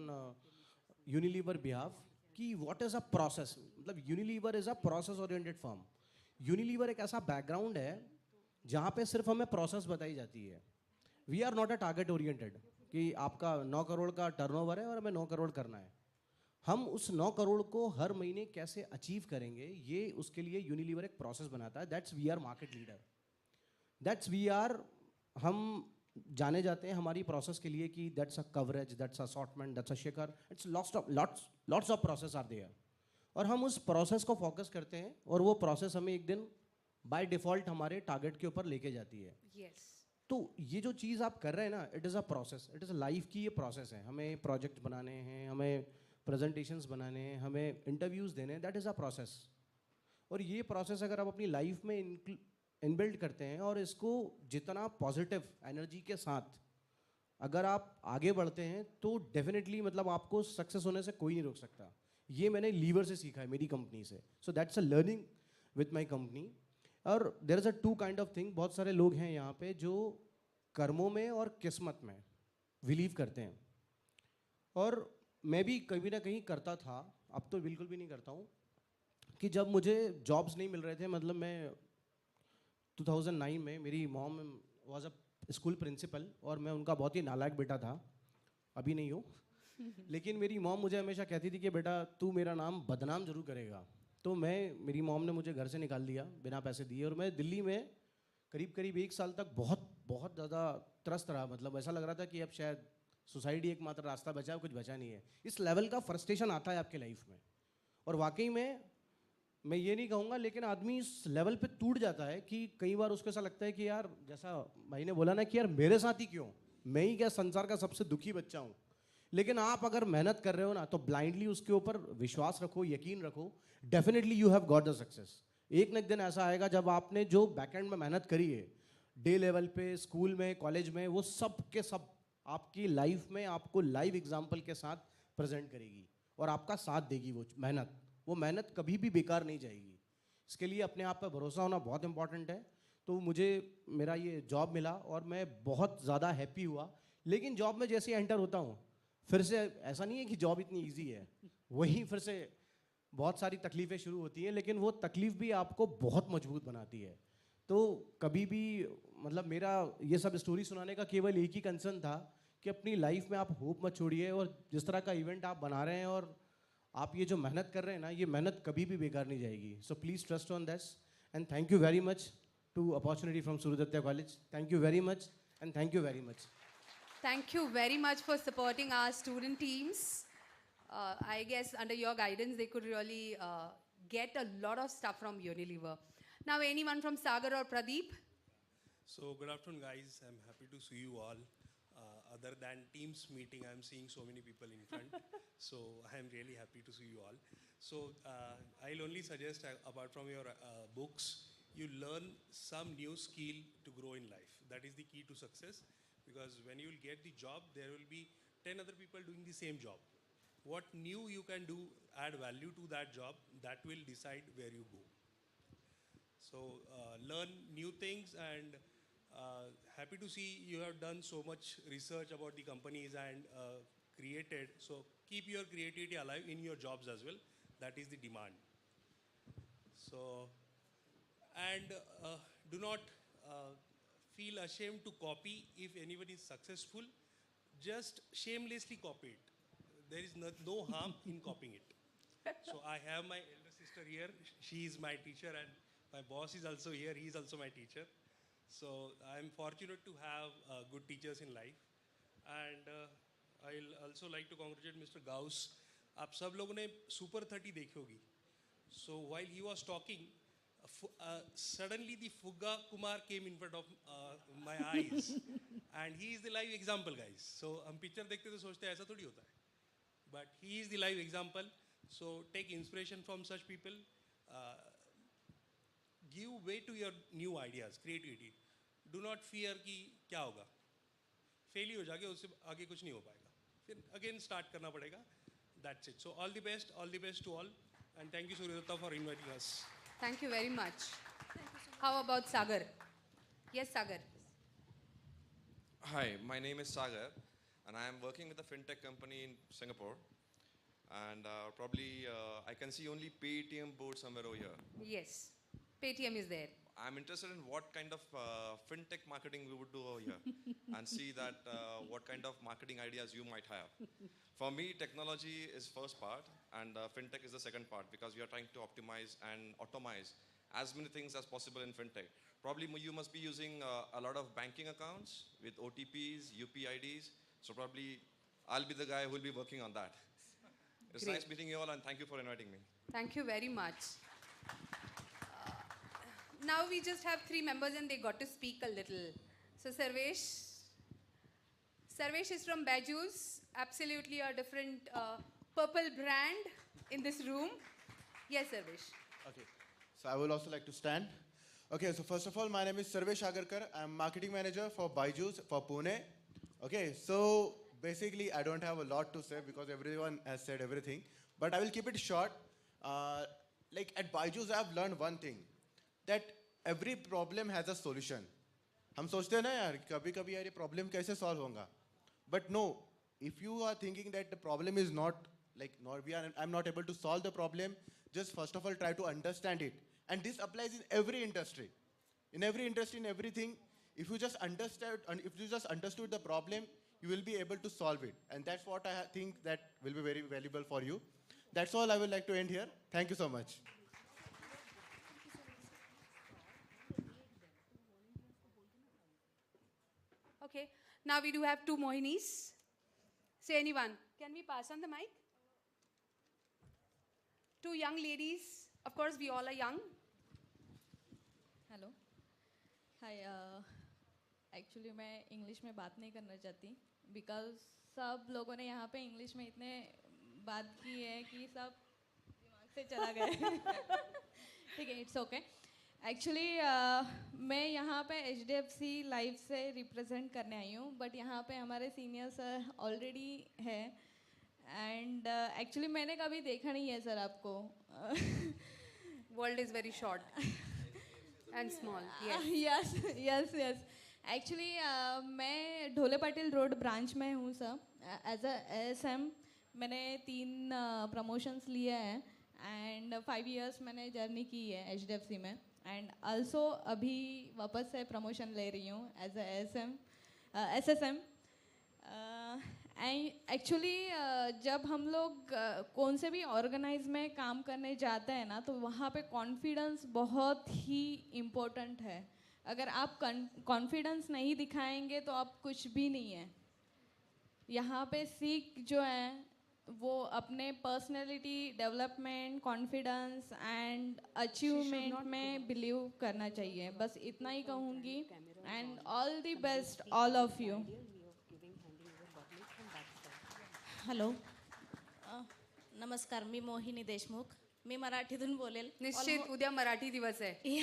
Unilever behalf कि what is a process, मतलब Unilever is a process oriented firm. Unilever एक ऐसा background है जहाँ पे सिर्फ हमें process बताई जाती है. We are not a target oriented कि आपका 9 करोड़ का turnover है और हमें 9 करोड़ करना है. हम उस 9 करोड़ को हर महीने कैसे अचीव करेंगे, ये उसके लिए यूनिलीवर एक प्रोसेस बनाता है. That's we are market leader. That's we are, हम जाने जाते हैं हमारी प्रोसेस के लिए कि that's a coverage, that's assortment, that's a shaker. It's lots of process are there. और हम उस प्रोसेस को फोकस करते हैं और वो प्रोसेस हमें एक दिन बाय डिफ़ॉल्ट हमारे टारगेट के ऊपर लेके जाती है. Yes. तो ये जो चीज़ आप कर रहे हैं ना, it is a process, it is life की ये प्रोसेस है. हमें प्रोजेक्ट बनाने हैं, हमें प्रेजेंटेशंस बनाने हैं, हमें इंटरव्यूज़ देने हैं. That is a process. और ये प्रोसेस अगर आप अपनी लाइफ में इनबिल्ड करते हैं और इसको जितना पॉजिटिव एनर्जी के साथ अगर आप आगे बढ़ते हैं तो डेफिनेटली मतलब आपको सक्सेस होने से कोई नहीं रोक सकता. ये मैंने लीवर से सीखा है, मेरी कंपनी से. So that's a learning with my company. और there is a two kind of thing. बहुत सारे लोग हैं यहाँ पे जो कर्मों में और किस्मत में बिलीव करते हैं, और मैं भी कभी ना कहीं करता था. अब तो बिल्कुल भी नहीं करता हूँ. कि जब मुझे जॉब्स नहीं मिल रहे थे, मतलब मैं 2009 में, मेरी mom was a school principal और मैं उनका बहुत ही नालायक बेटा था. अभी नहीं हूँ. लेकिन मेरी मॉम मुझे हमेशा कहती थी कि बेटा तू मेरा नाम बदनाम जरूर करेगा. तो मेरी मॉम ने मुझे घर से निकाल दिया बिना पैसे दिए, और मैं दिल्ली में करीब करीब 1 साल तक बहुत बहुत ज़्यादा त्रस्त रहा. मतलब ऐसा लग रहा था कि अब शायद सुसाइड ही एकमात्र रास्ता बचा है, कुछ बचा नहीं है. इस लेवल का फ्रस्ट्रेशन आता है आपके लाइफ में. और वाकई में मैं ये नहीं कहूँगा, लेकिन आदमी इस लेवल पे टूट जाता है कि कई बार उसको ऐसा लगता है कि यार, जैसा भाई ने बोला ना कि यार मेरे साथ ही क्यों, मैं ही क्या संसार का सबसे दुखी बच्चा हूँ. लेकिन आप अगर मेहनत कर रहे हो ना, तो ब्लाइंडली उसके ऊपर विश्वास रखो, यकीन रखो. Definitely you have got the success. एक न एक दिन ऐसा आएगा जब आपने जो बैकएंड में मेहनत करी है, डे लेवल पे, स्कूल में, कॉलेज में, वो सब के सब आपकी लाइफ में आपको लाइव एग्जाम्पल के साथ प्रेजेंट करेगी और आपका साथ देगी. वो मेहनत कभी भी बेकार नहीं जाएगी. इसके लिए अपने आप पर भरोसा होना बहुत इंपॉर्टेंट है. तो मुझे मेरा ये जॉब मिला और मैं बहुत ज़्यादा हैप्पी हुआ. लेकिन जॉब में जैसे एंटर होता हूँ, फिर से ऐसा नहीं है कि जॉब इतनी ईजी है. वहीं फिर से बहुत सारी तकलीफ़ें शुरू होती हैं, लेकिन वो तकलीफ़ भी आपको बहुत मजबूत बनाती है. तो कभी भी मतलब मेरा ये सब स्टोरी सुनाने का केवल एक ही कंसर्न था कि अपनी लाइफ में आप होप मत छोड़िए, और जिस तरह का इवेंट आप बना रहे हैं और आप ये जो मेहनत कर रहे हैं ना, ये मेहनत कभी भी बेकार नहीं जाएगी. So please trust on this, and thank you very much to opportunity from Suryadatta college. Thank you very much, and thank you very much. Thank you very much for supporting our student teams. I guess under your guidance, they could really get a lot of stuff from Unilever. Now, anyone from Sagar or Pradeep? So, good afternoon, guys. I'm happy to see you all. Other than Teams meeting, I'm seeing so many people in front. So, I'm really happy to see you all. So, I'll only suggest, apart from your books, you learn some new skill to grow in life. That is the key to success. Because when you will get the job, there will be 10 other people doing the same job. What new you can do, add value to that job, that will decide where you go. So learn new things, and happy to see you have done so much research about the companies and created. So keep your creativity alive in your jobs as well. That is the demand. So, and do not feel ashamed to copy. If anyone is successful, just shamelessly copy it. There is no harm in copying it. So I have my elder sister here. She is my teacher, and my boss is also here. He is also my teacher. So I'm fortunate to have good teachers in life. And I'll also like to congratulate Mr. Gauss. आप सब लोगों ने Super 30 देखी होगी. So while he was talking, suddenly the Fugga Kumar came in front of my eyes, and he is the live example, guys. So हम picture देखते तो सोचते हैं ऐसा थोड़ी होता है, but he is the live example. So take inspiration from such people. Give way to your new ideas, creativity. Do not fear कि क्या होगा. Fail ही हो जाएगा, उससे आगे कुछ नहीं हो पाएगा. फिर again start करना पड़ेगा. That's it. So all the best to all, and thank you Suryadatta for inviting us. Thank you very much. How about Sagar? Yes, Sagar. Hi, my name is Sagar. and I am working with a fintech company in Singapore. And probably I can see only Paytm board somewhere over here. Yes, Paytm is there. I'm interested in what kind of fintech marketing we would do over here and see that what kind of marketing ideas you might have. For me, technology is first part and fintech is the second part because we are trying to optimize and automize as many things as possible in fintech. Probably you must be using a lot of banking accounts with OTPs, UPIDs. So probably I'll be the guy who will be working on that. It's Great. nice meeting you all and thank you for inviting me. Thank you very much. Now we just have 3 members and they got to speak a little. So Sarvesh is from Bajus, absolutely a different purple brand in this room. Yes, Sarvesh. Okay, so I would also like to stand. Okay, so first of all, my name is Sarvesh Agarkar. I'm marketing manager for Byju's for Pune. Okay, so basically I don't have a lot to say because everyone has said everything, but I will keep it short. Like at Byju's, I've learned one thing, that every problem has a solution. हम सोचते हैं ना यार कभी कभी यार ये problem कैसे solve होगा? But no, if you are thinking that the problem is not like I'm not able to solve the problem, just first of all try to understand it. And this applies in every industry. In every industry, in everything, if you just understood the problem, you will be able to solve it. And that's what I think that will be very valuable for you. That's all I would like to end here. Thank you so much. Okay, now we do have 2 Mohinis. Say anyone. Can we pass on the mic? 2 young ladies. Of course, we all are young. Hello hi actually मैं English में बात नहीं करना चाहती because सब लोगों ने यहाँ पे इंग्लिश में इतने बात की है कि सब दिमाग से चला गया ठीक है इट्स ओके एक्चुअली मैं यहाँ पे HDFC लाइफ से रिप्रेजेंट करने आई हूँ बट यहाँ पे हमारे सीनियर्स ऑलरेडी है एंड एक्चुअली मैंने कभी देखा नहीं है सर आपको World is very short and small. Yes. yes. Actually, मैं ढोले पाटिल रोड ब्रांच में हूँ सर एज अ ASM मैंने 3 प्रमोशंस लिए हैं एंड 5 years मैंने जर्नी की है HDFC में एंड आल्सो अभी वापस से प्रमोशन ले रही हूँ एज अ SSM एक्चुअली जब हम लोग कौन से भी ऑर्गेनाइज में काम करने जाते हैं ना तो वहाँ पे कॉन्फिडेंस बहुत ही इम्पोर्टेंट है अगर आप कॉन्फिडेंस नहीं दिखाएंगे तो आप कुछ भी नहीं है यहाँ पे सीख जो है वो अपने personality development confidence and achievement में बिलीव करना चाहिए बस इतना ही कहूँगी and all the best all of you hello नमस्कार मी मोहिनी देशमुख मी मराठीतून बोलेल निश्चित उद्या मराठी दिवस आहे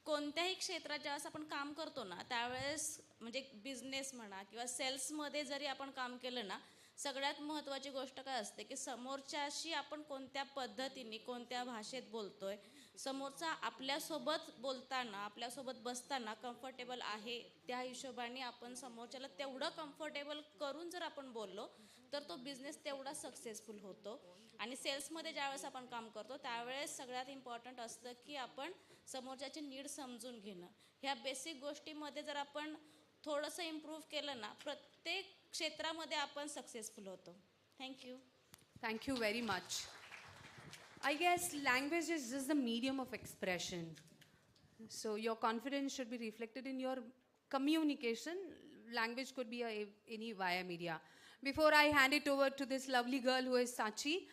कोणत्याही क्षेत्रात ज्यावेळेस आपण काम करतो ना त्यावेळेस म्हणजे बिझनेस म्हणा किंवा सेल्समध्ये जरी आपण काम केलं ना सगळ्यात महत्त्वाची गोष्ट काय असते की समोरच्याशी आपण कोणत्या पद्धतीने कोणत्या भाषेत बोलतोय समोरचा आपल्यासोबत बोलताना आपल्यासोबत बसताना कम्फर्टेबल आहे त्या हिशोबाने आपण समोरच्याला तेवढं कम्फर्टेबल करून जर आपण बोललो तर तो बिझनेस तेवढा सक्सेसफुल होतो आणि सेल्समध्ये ज्यावेळेस आपण काम करतो त्यावेळेस सगळ्यात इम्पॉर्टंट असतं की आपण समोरच्याची नीड समजून घेणं ह्या बेसिक गोष्टीमध्ये जर आपण थोडंसं इम्प्रूव्ह केलं ना प्रत्येक क्षेत्रामध्ये आपण सक्सेसफुल होतो thank you Thank you very much. I guess language is just the medium of expression. So your confidence should be reflected in your communication. Language could be any via media. Before I hand it over to this lovely girl who is Sachi,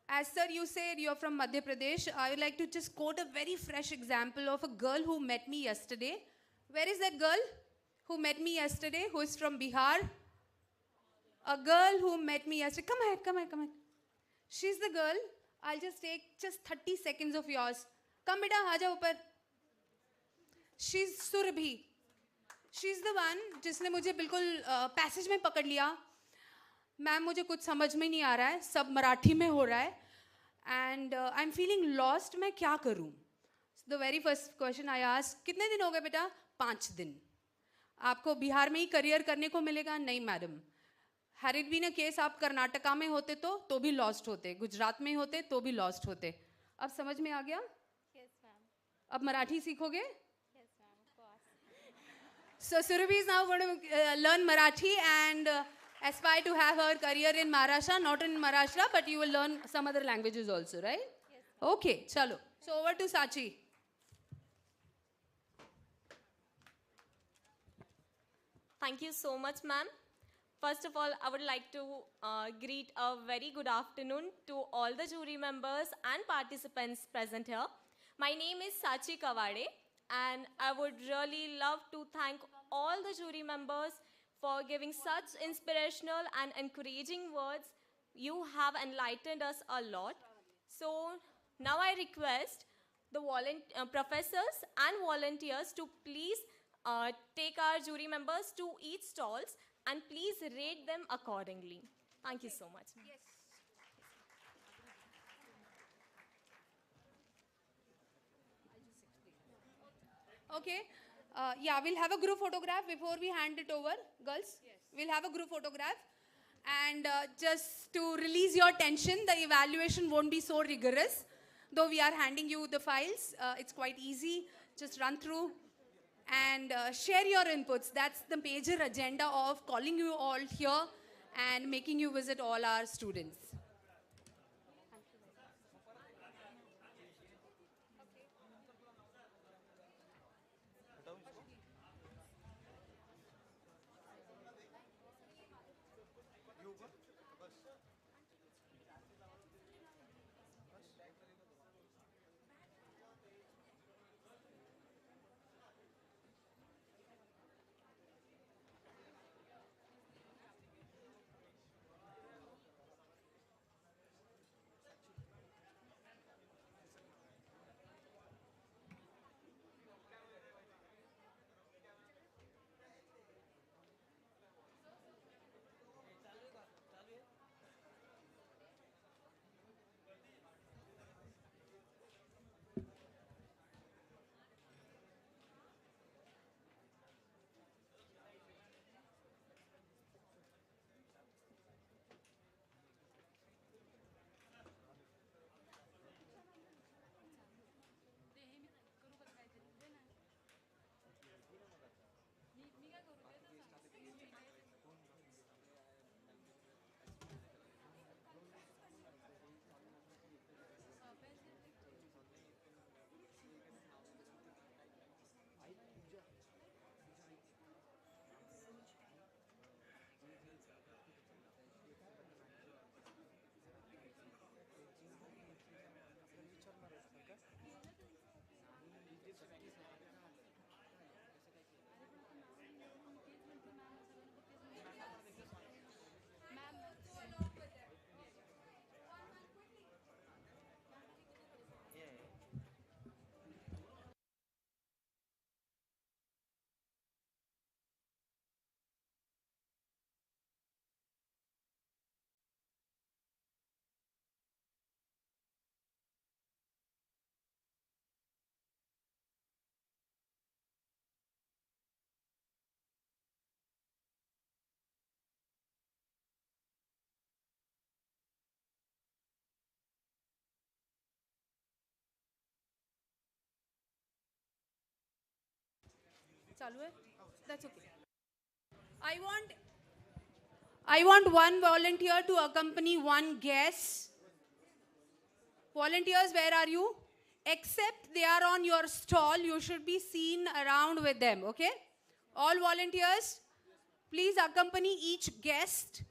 as sir you said you're from Madhya Pradesh, I would like to just quote a very fresh example of a girl who met me yesterday. Where is that girl who met me yesterday, who is from Bihar? A girl who met me yesterday. Come ahead. She's the girl. I'll just take 30 seconds of yours. Come beta, aa jao upar. She's Surabhi. She's the one जिसने मुझे बिल्कुल passage में पकड़ लिया. Ma'am मुझे कुछ समझ में नहीं आ रहा है, सब मराठी में हो रहा है and I'm feeling lost. मैं क्या करूँ? The very first question I asked, कितने दिन हो गए बेटा? 5 दिन. आपको बिहार में ही करियर करने को मिलेगा? नहीं madam. Had it been a case आप कर्नाटका में होते तो भी लॉस्ट होते, गुजरात में होते तो भी लॉस्ट होते. अब समझ में आ गया? अब मराठी सीखोगे? So Surabhi is now going to learn Marathi and aspire to have her career in Maharashtra, not in Maharashtra, but you will learn some other languages also, right? Okay, chalo. So over to Sachi. Thank you so much, ma'am. First of all, I would like to greet a very good afternoon to all the jury members and participants present here. My name is Sachi Kawade, and I would really love to thank all the jury members for giving such inspirational and encouraging words. You have enlightened us a lot. So now I request the professors and volunteers to please take our jury members to each stalls and please rate them accordingly. Thank you so much. Okay. Yeah, we'll have a group photograph before we hand it over, girls. We'll have a group photograph. And just to release your tension, the evaluation won't be so rigorous. Though we are handing you the files, it's quite easy. Just run through and share your inputs. That's the major agenda of calling you all here and making you visit all our students. चालू है? That's okay. I want one volunteer to accompany one guest. Volunteers, where are you? Except they are on your stall, you should be seen around with them, okay? All volunteers, please accompany each guest